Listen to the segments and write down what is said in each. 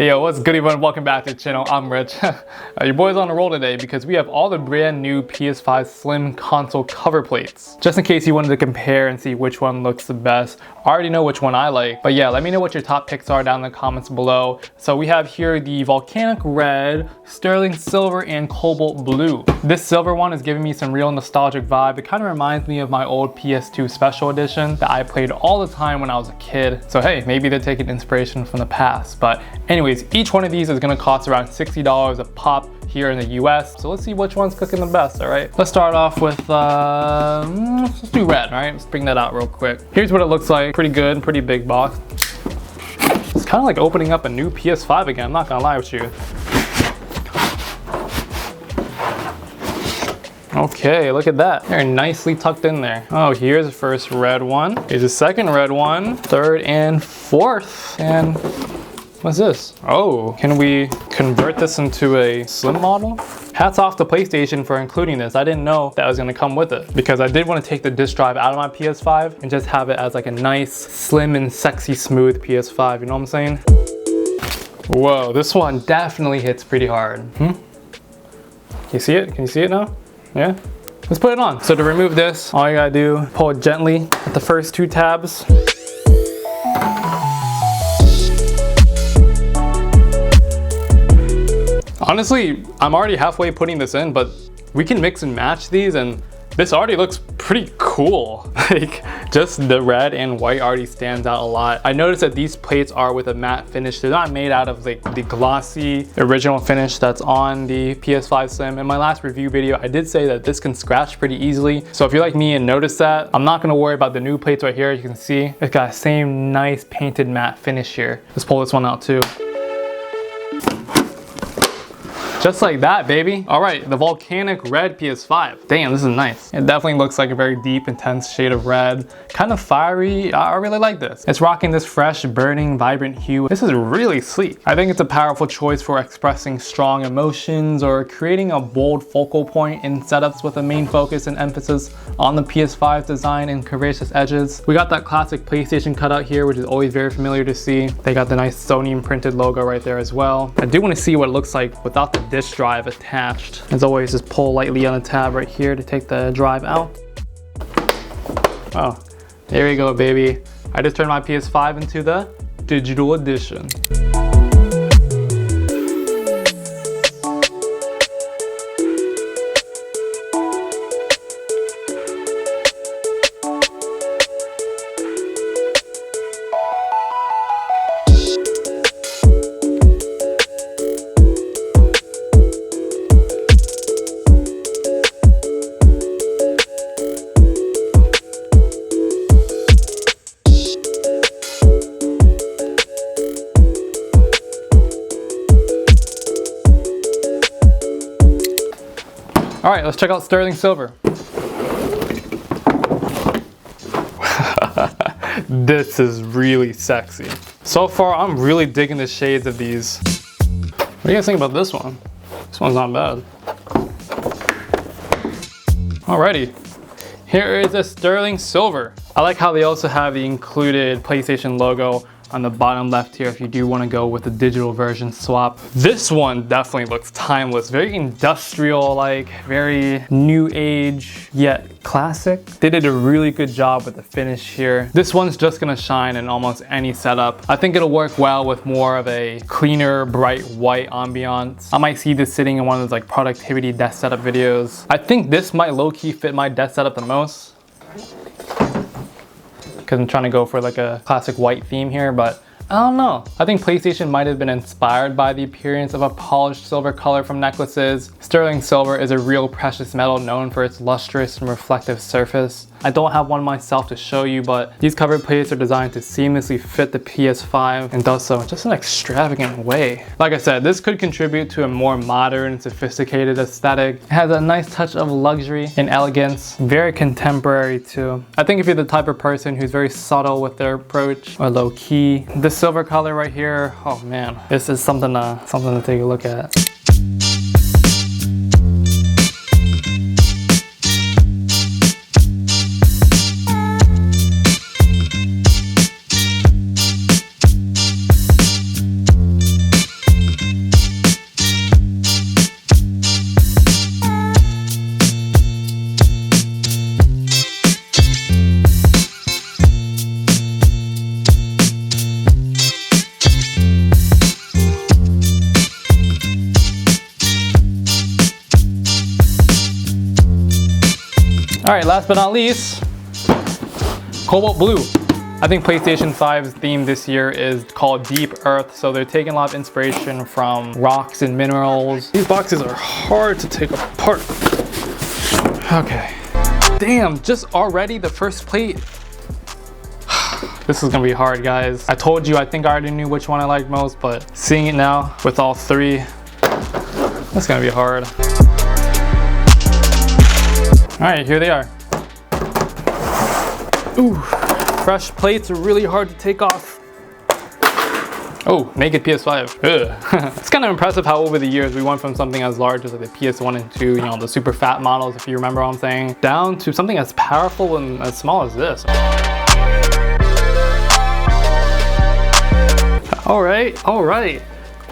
Hey yo, what's good everyone? Welcome back to the channel. I'm Rich. Your boy's on a roll today because we have all the brand new PS5 Slim console cover plates. Just in case you wanted to compare and see which one looks the best. I already know which one I like, but yeah, let me know what your top picks are down in the comments below. So we have here the Volcanic Red, Sterling Silver, and Cobalt Blue. This silver one is giving me some real nostalgic vibe. It kind of reminds me of my old PS2 Special Edition that I played all the time when I was a kid. So hey, maybe they're taking inspiration from the past. But anyways, each one of these is gonna cost around $60 a pop here in the US. So let's see which one's cooking the best, all right? Let's start off with, let's do red, all right? Let's bring that out real quick. Here's what it looks like. Pretty good, pretty big box. It's kind of like opening up a new PS5 again, I'm not gonna lie with you. Okay, look at that. They're nicely tucked in there. Oh, here's the first red one. Here's the second red one. Third and fourth. And what's this? Oh, can we convert this into a slim model? Hats off to PlayStation for including this. I didn't know that was gonna come with it because I did want to take the disk drive out of my PS5 and just have it as like a nice, slim and sexy, smooth PS5, you know what I'm saying? Whoa, this one definitely hits pretty hard. Can you see it? Can you see it now? Yeah? Let's put it on. So to remove this, all you gotta do, pull it gently with the first two tabs. Honestly, I'm already halfway putting this in, but we can mix and match these and this already looks pretty cool. Like, just the red and white already stands out a lot. I noticed that these plates are with a matte finish. They're not made out of like the glossy original finish that's on the PS5 Slim. In my last review video, I did say that this can scratch pretty easily. So if you're like me and notice that, I'm not gonna worry about the new plates right here. You can see it's got the same nice painted matte finish here. Let's pull this one out too. Just like that, baby. All right, the Volcanic Red PS5. Damn, this is nice. It definitely looks like a very deep, intense shade of red. Kind of fiery. I really like this. It's rocking this fresh, burning, vibrant hue. This is really sleek. I think it's a powerful choice for expressing strong emotions or creating a bold focal point in setups with a main focus and emphasis on the PS5's design and curvaceous edges. We got that classic PlayStation cutout here, which is always very familiar to see. They got the nice Sony imprinted logo right there as well. I do want to see what it looks like without the disk drive attached. As always, just pull lightly on the tab right here to take the drive out. Oh, there we go, baby. I just turned my PS5 into the digital edition. All right, let's check out Sterling Silver. This is really sexy. So far, I'm really digging the shades of these. What do you guys think about this one? This one's not bad. Alrighty, here is a Sterling Silver. I like how they also have the included PlayStation logo on the bottom left here if you do want to go with the digital version swap. This one definitely looks timeless, very industrial, like very new age yet classic. They did a really good job with the finish here. This one's just gonna shine in almost any setup. I think it'll work well with more of a cleaner, bright white ambiance. I might see this sitting in one of those like productivity desk setup videos. I think this might low-key fit my desk setup the most, because I'm trying to go for like a classic white theme here, but I don't know. I think PlayStation might have been inspired by the appearance of a polished silver color from necklaces. Sterling Silver is a real precious metal known for its lustrous and reflective surface. I don't have one myself to show you, but these cover plates are designed to seamlessly fit the PS5 and does so in just an extravagant way. Like I said, this could contribute to a more modern, sophisticated aesthetic. It has a nice touch of luxury and elegance, very contemporary too. I think if you're the type of person who's very subtle with their approach or low key, this silver color right here, oh man, this is something to take a look at. All right, last but not least, Cobalt Blue. I think PlayStation 5's theme this year is called Deep Earth, so they're taking a lot of inspiration from rocks and minerals. These boxes are hard to take apart. Okay. Damn, just already the first plate. This is gonna be hard, guys. I told you I think I already knew which one I liked most, but seeing it now with all three, that's gonna be hard. All right, here they are. Ooh, fresh plates are really hard to take off. Oh, naked PS5. Ugh. It's kind of impressive how over the years we went from something as large as like the PS1 and 2, you know, the super fat models, if you remember what I'm saying, down to something as powerful and as small as this. All right.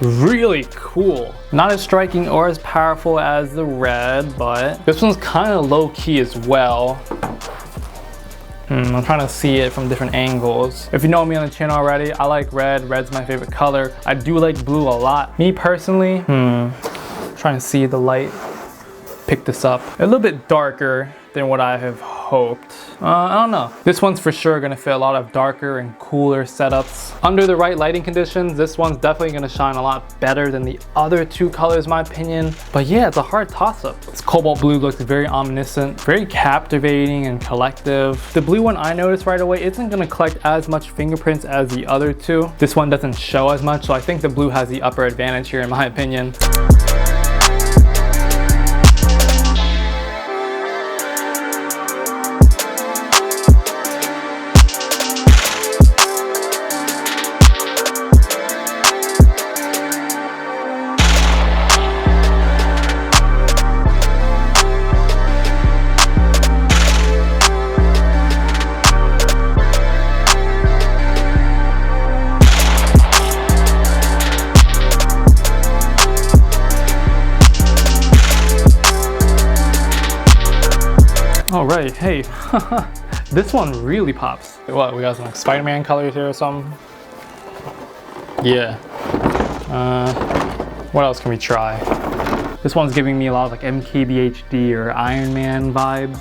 Really cool. Not as striking or as powerful as the red, but this one's kind of low key as well. I'm trying to see it from different angles. If you know me on the channel already, I like red. Red's my favorite color. I do like blue a lot. Me personally, trying to see the light pick this up. A little bit darker than what I have hoped. I don't know. This one's for sure gonna fit a lot of darker and cooler setups. Under the right lighting conditions, this one's definitely gonna shine a lot better than the other two colors, in my opinion. But yeah, it's a hard toss-up. This Cobalt Blue looks very omniscient, very captivating and collective. The blue one I noticed right away isn't gonna collect as much fingerprints as the other two. This one doesn't show as much, so I think the blue has the upper advantage here, in my opinion. All right, hey, this one really pops. What, we got some like Spider-Man colors here or something? Yeah. What else can we try? This one's giving me a lot of like MKBHD or Iron Man vibes.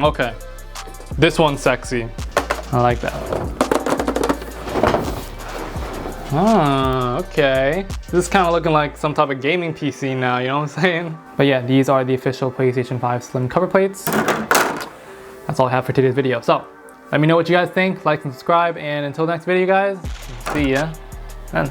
Okay. This one's sexy. I like that. Ah, okay. This is kind of looking like some type of gaming PC now, you know what I'm saying? But yeah, these are the official PlayStation 5 Slim cover plates. That's all I have for today's video. So, let me know what you guys think, like and subscribe, and until next video, guys, see ya then.